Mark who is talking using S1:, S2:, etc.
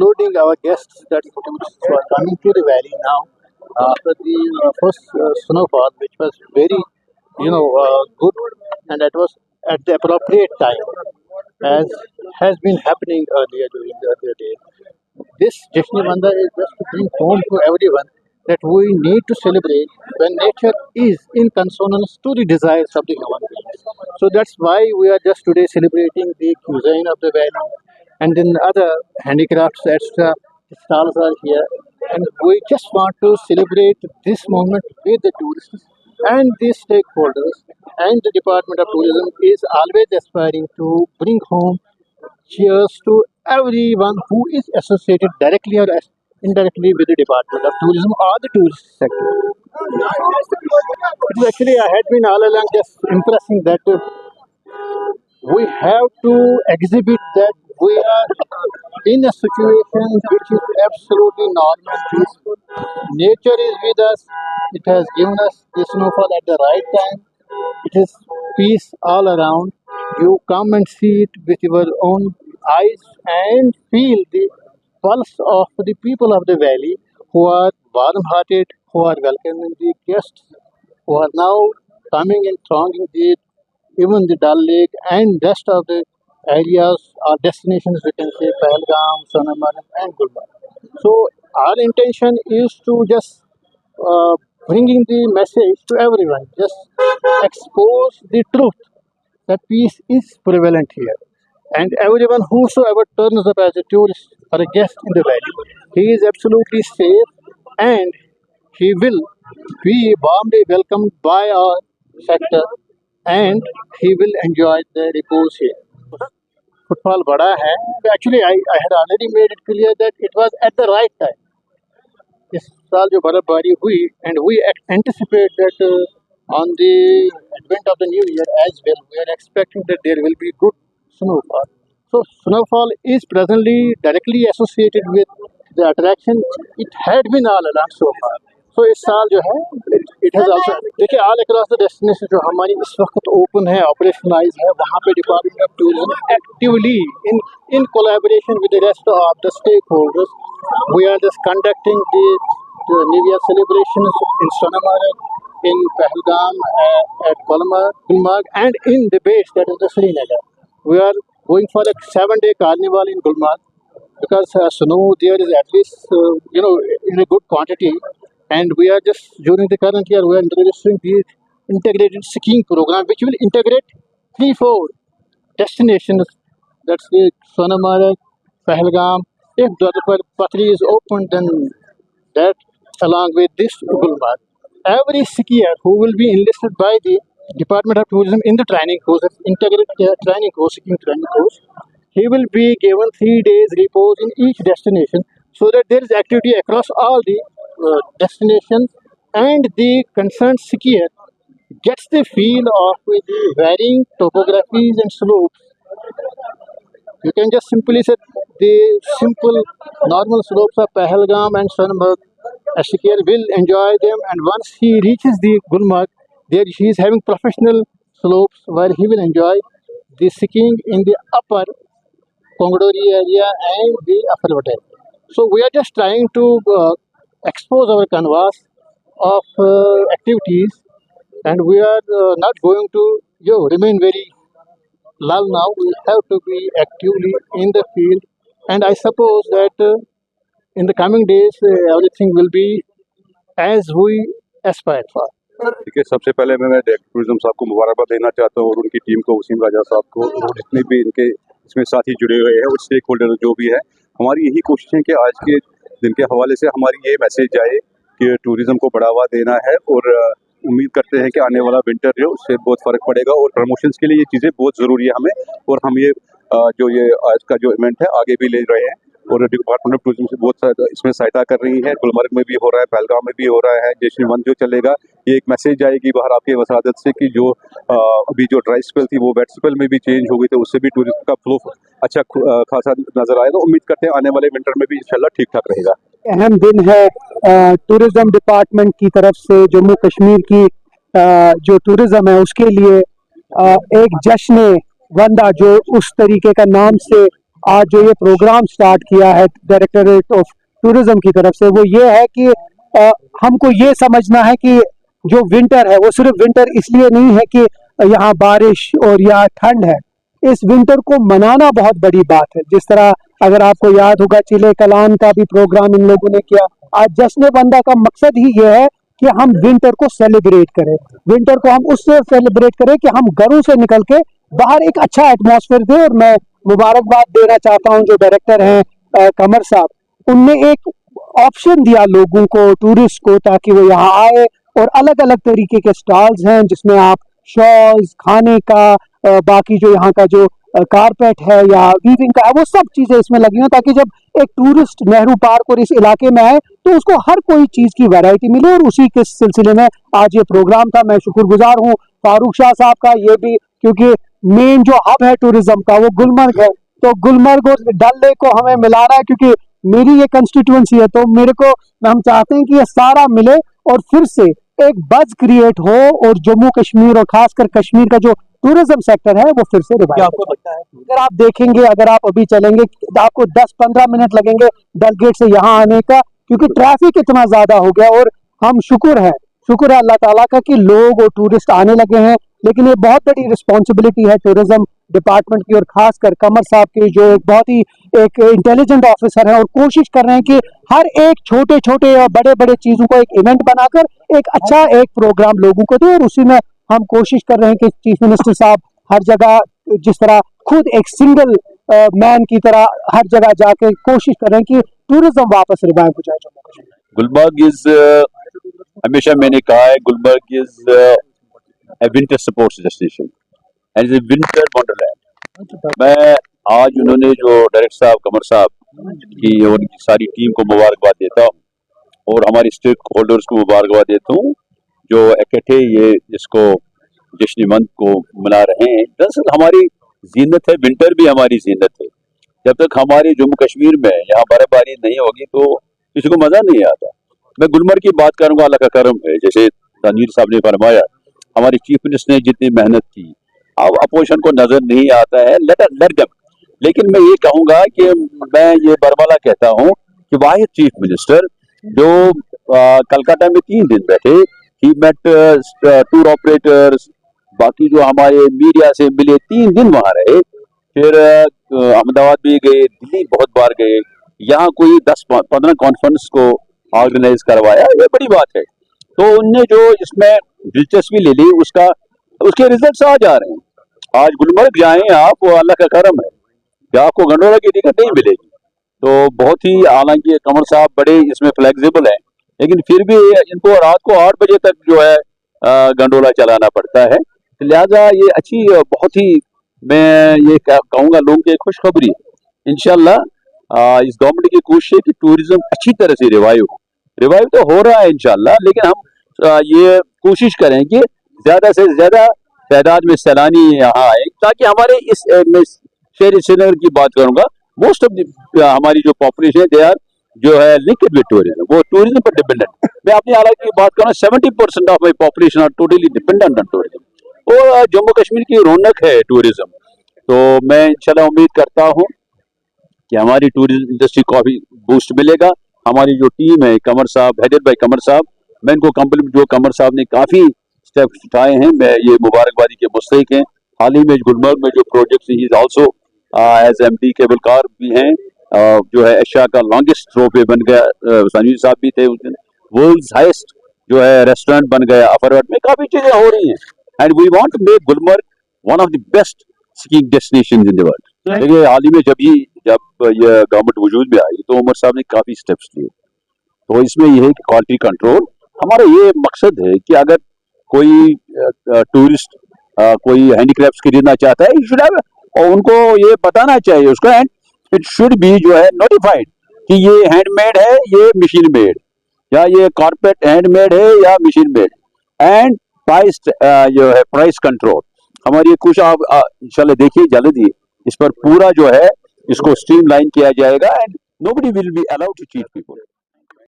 S1: including our guests that tourists who are coming to the valley now after the first snowfall, which was very, good, and that was at the appropriate time, as has been happening earlier during the earlier days. This Jashni Bandha is just to bring home to everyone that we need to celebrate when nature is in consonance to the desires of the human beings. So that's why we are just today celebrating the cuisine of the valley, and then other handicrafts, etc. stalls are here, and we just want to celebrate this moment with the tourists and the stakeholders. And the Department of Tourism is always aspiring to bring home cheers to everyone who is associated directly or indirectly with the Department of Tourism or the tourist sector. It is actually, I had been all along just impressing that we have to exhibit that we are in a situation which is absolutely normal, peaceful. Nature is with us. It has given us the snowfall at the right time. It is peace all around. You come and see it with your own eyes and feel the pulse of the people of the valley who are warm-hearted, who are welcoming the guests, who are now coming and thronging the even the Dal Lake and rest of the areas or destinations, we can say Pahalgam, Sonmarg, and Gulmarg. So our intention is to just bringing the message to everyone, just expose the truth that peace is prevalent here. And everyone whosoever turns up as a tourist or a guest in the valley, he is absolutely safe and he will be warmly welcomed by our sector and he will enjoy the repose here. Footfall bada hai. Actually, I had already made it clear that it was at the right time. इस साल जो बर्फबारी हुई and we anticipate that on the advent of the new year as well, we are expecting that there will be good snowfall. So snowfall is presently directly associated with the attraction. It had been all along so far. So इस साल जो है it has also देखिए all across the destination जो हमारी इस वक्त open है, operationalize है, वहाँ पे Department of Tourism actively in collaboration with the rest of the stakeholders, we are just conducting the New Year celebrations in Sonmarg, in Pahalgam, at Gulmarg, and in the base, that is the Srinagar. We are going for a 7-day carnival in Gulmarg because snow there is at least in a good quantity, and we are just during the current year we are introducing the integrated skiing program, which will integrate 3-4 destinations. That's the Sonmarg, Pahalgam. If Dwadapur Patri is open, then that along with this Gulmarg. Every skier who will be enlisted by the Department of Tourism in the training course, integrated training course, skiing training course, he will be given 3 days repose in each destination so that there is activity across all the destinations and the concerned skier gets the feel of the varying topographies and slopes. You can just simply say the simple normal slopes of Pahalgam and Sonmarg. A skier will enjoy them, and once he reaches the Gulmarg, there he is having professional slopes where he will enjoy the skiing in the upper Kongdori area and the upper Vatel. So we are just trying to expose our canvas of activities, and we are not going to remain very lull now. We have to be actively in the field, and I suppose that in the coming days everything will be as we aspire for.
S2: ठीक है, सबसे पहले मैं director tourism साहब को मुबारकबाद देना चाहता हूँ और उनकी टीम को, वसीम राजा साहब को, और जितने भी इनके इसमें साथी जुड़े हुए हैं और स्टेक होल्डर जो भी है। हमारी यही कोशिश है कि आज के दिन के हवाले से हमारी ये मैसेज जाए कि टूरिज्म को बढ़ावा देना है, और उम्मीद करते हैं कि आने वाला विंटर जो उससे बहुत फ़र्क पड़ेगा, और प्रमोशंस के लिए ये चीज़ें बहुत ज़रूरी है हमें, और हम ये जो ये आज का जो इवेंट है आगे भी ले रहे हैं, और डिपार्टमेंट ऑफ टूरिज्म से बहुत इसमें सहायता कर रही है। गुलमर्ग में भी हो रहा है, पहलगाम में भी हो रहा है, जश्न वन जो चलेगा, ये एक मैसेज जाएगी बाहर आपके वसादत से कि जो अभी जो ड्राई स्पेल थी वो वेट स्पेल में भी चेंज हो गई, तो उससे भी टूरिज्म का फ्लो अच्छा खासा नजर आएगा। उम्मीद करते हैं आने वाले विंटर में भी इंशाल्लाह ठीक ठाक रहेगा।
S3: अहम दिन है टूरिज्म डिपार्टमेंट की तरफ से जम्मू कश्मीर की जो टूरिज्म है उसके लिए एक जश्न वंदा जो उस तरीके का नाम से आज जो ये प्रोग्राम स्टार्ट किया है डायरेक्टरेट ऑफ टूरिज्म की तरफ से, वो ये है कि हमको ये समझना है कि जो विंटर है वो सिर्फ विंटर इसलिए नहीं है कि यहाँ बारिश और यहाँ ठंड है। इस विंटर को मनाना बहुत बड़ी बात है। जिस तरह अगर आपको याद होगा चिले कलान का भी प्रोग्राम इन लोगों ने किया। आज जश्न बंदा का मकसद ही ये है कि हम विंटर को सेलिब्रेट करें। विंटर को हम उससे सेलिब्रेट करें कि हम घरों से निकल के बाहर एक अच्छा एटमॉस्फेयर दे। और मैं मुबारकबाद देना चाहता हूँ जो डायरेक्टर हैं कमर साहब, उनने एक ऑप्शन दिया लोगों को, टूरिस्ट को, ताकि वो यहाँ आए। और अलग अलग तरीके के स्टॉल्स हैं जिसमें आप शॉल्स, खाने का, बाकी जो यहाँ का जो कारपेट है या वीविंग का है, वो सब चीजें इसमें लगी हुई, ताकि जब एक टूरिस्ट नेहरू पार्क और इस इलाके में आए तो उसको हर कोई चीज की वैरायटी मिले। और उसी के सिलसिले में आज ये प्रोग्राम था। मैं शुक्रगुजार हूँ फारूक शाह साहब का, ये भी क्योंकि मेन जो हब है टूरिज्म का वो गुलमर्ग है, तो गुलमर्ग और डल लेक को हमें मिलाना है, क्योंकि मेरी ये कंस्टिट्यूएंसी है। तो मेरे को, हम चाहते हैं कि ये सारा मिले और फिर से एक बज क्रिएट हो और जम्मू कश्मीर और खासकर कश्मीर का जो टूरिज्म सेक्टर है वो फिर से रिवाइव।
S4: आपको लगता है
S3: अगर आप देखेंगे, अगर आप अभी चलेंगे, आपको 10-15 मिनट लगेंगे डल गेट से यहाँ आने का, क्योंकि ट्रैफिक इतना ज्यादा हो गया। और हम शुक्र है अल्लाह ताला का कि लोग और टूरिस्ट आने लगे हैं। लेकिन ये बहुत बड़ी रिस्पॉन्सिबिलिटी है टूरिज्म डिपार्टमेंट की, और खासकर कमर साहब की जो एक बहुत ही एक इंटेलिजेंट ऑफिसर है, और कोशिश कर रहे हैं कि हर एक छोटे छोटे और बड़े बड़े चीजों को एक इवेंट बनाकर एक अच्छा एक प्रोग्राम लोगों को दे। और उसी में हम कोशिश कर रहे हैं कि चीफ मिनिस्टर साहब हर जगह जिस तरह खुद एक सिंगल मैन की तरह हर जगह जाके कोशिश कर रहे हैं कि टूरिज्म वापस रिवाइव हो जाए जम्मू कश्मीर।
S4: गुलमर्ग इज, हमेशा मैंने कहा है, Gulmarg is a winter sports destination and is a winter Wonderland. मैं आज उन्होंने जो डायरेक्टर साहब कमर साहब की उनकी सारी टीम को मुबारकबाद देता हूँ और हमारी स्टेक होल्डर्स को मुबारकबाद देता हूँ जो इकट्ठे ये इसको जश्न मंद को मना रहे हैं। दरअसल हमारी जीनत है, विंटर भी हमारी जीनत है। जब तक हमारे जम्मू कश्मीर में यहाँ बर्फबारी नहीं होगी तो किसी को मजा नहीं आता। मैं गुलमर्ग की बात करूंगा, अल्लाह का करम है, जैसे तनवीर साहब ने फरमाया, हमारे चीफ मिनिस्टर ने जितनी मेहनत की, अब अपोजिशन को नजर नहीं आता है, लेट देम। लेकिन मैं ये कहूंगा कि मैं ये बरमला कहता हूँ कि वाहिद चीफ मिनिस्टर जो कलकत्ता में 3 दिन बैठे, ही मेट टूर ऑपरेटर्स, बाकी जो हमारे मीडिया से मिले, 3 दिन वहां रहे, फिर अहमदाबाद भी गए, दिल्ली बहुत बार गए, यहाँ कोई 10-15 कॉन्फ्रेंस को ऑर्गेनाइज करवाया, ये बड़ी बात है। तो उनने जो इसमें दिलचस्पी ले ली, उसके रिजल्ट्स आ जा रहे हैं। आज गुलमर्ग जाएं आप, वो अल्लाह का करम है कि आपको गंडोला की टिकट नहीं मिलेगी। तो बहुत ही, हालांकि कमर साहब बड़े इसमें फ्लेक्सिबल हैं, लेकिन फिर भी इनको रात को 8 बजे तक जो है गंडोला चलाना पड़ता है। तो लिहाजा ये अच्छी, बहुत ही, मैं ये कहूँगा लोगों की खुशखबरी है। इंशाल्लाह इस गवर्नमेंट की कोशिश है कि टूरिज्म अच्छी तरह से रिवाइव तो हो रहा है इंशाल्लाह। लेकिन हम ये कोशिश करें कि ज्यादा से ज्यादा तादाद में सैलानी यहाँ आए, ताकि हमारे इस शहर श्रीनगर की बात करूंगा, मोस्ट ऑफ हमारी जो पॉपुलेशन है, दे आर जो है लिंक्ड विद टूरिज्म, वो टूरिज्म पर डिपेंडेंट। मैं अपनी हालात की बात करूँ, 70% of my population are totally dependent on tourism. और जम्मू कश्मीर की रौनक है टूरिज्म। तो मैं इंशाल्लाह उम्मीद करता हूँ कि हमारी टूरिज्म इंडस्ट्री को अभी बूस्ट मिलेगा। हमारी जो टीम है, कमर साहब, हेडेड बाय कमर साहब, मैं इनको कम्प्लीमेंट, जो कमर साहब ने काफी स्टेप्स उठाए हैं, मैं ये मुबारकबादी के मुस्तहिक हैं। हाल ही में गुलमर्ग में जो project, he is also as MD cable car भी हैं, जो है एशिया का लॉन्गेस्ट रोपवे बन गया, तनवीर साहब भी थे उस दिन, वर्ल्ड्स हाईएस्ट जो है रेस्टोरेंट बन गया अफरवट में, काफी चीजें हो रही हैं। And we want to make Gulmarg one of the best skiing destinations in the world. देखिए हाल ही में जब ये गवर्नमेंट वजूद में आई तो उमर साहब ने काफी स्टेप्स लिए। तो इसमें यह है कि क्वालिटी कंट्रोल, हमारा ये मकसद है कि अगर कोई टूरिस्ट कोई हैंडीक्राफ्ट्स खरीदना चाहता है, शुड हैव, और उनको ये बताना चाहिए उसको, एंड इट शुड बी जो है नोटिफाइड कि ये हैंडमेड है, ये मशीन मेड, या ये कारपेट हैंडमेड है या मशीन मेड। एंड प्राइस जो है, प्राइस कंट्रोल हमारी कुछ, आप इंशाल्लाह देखिए जल्दी इस पर पूरा जो है इसको स्ट्रीमलाइन किया जाएगा, and nobody will be allowed to cheat people.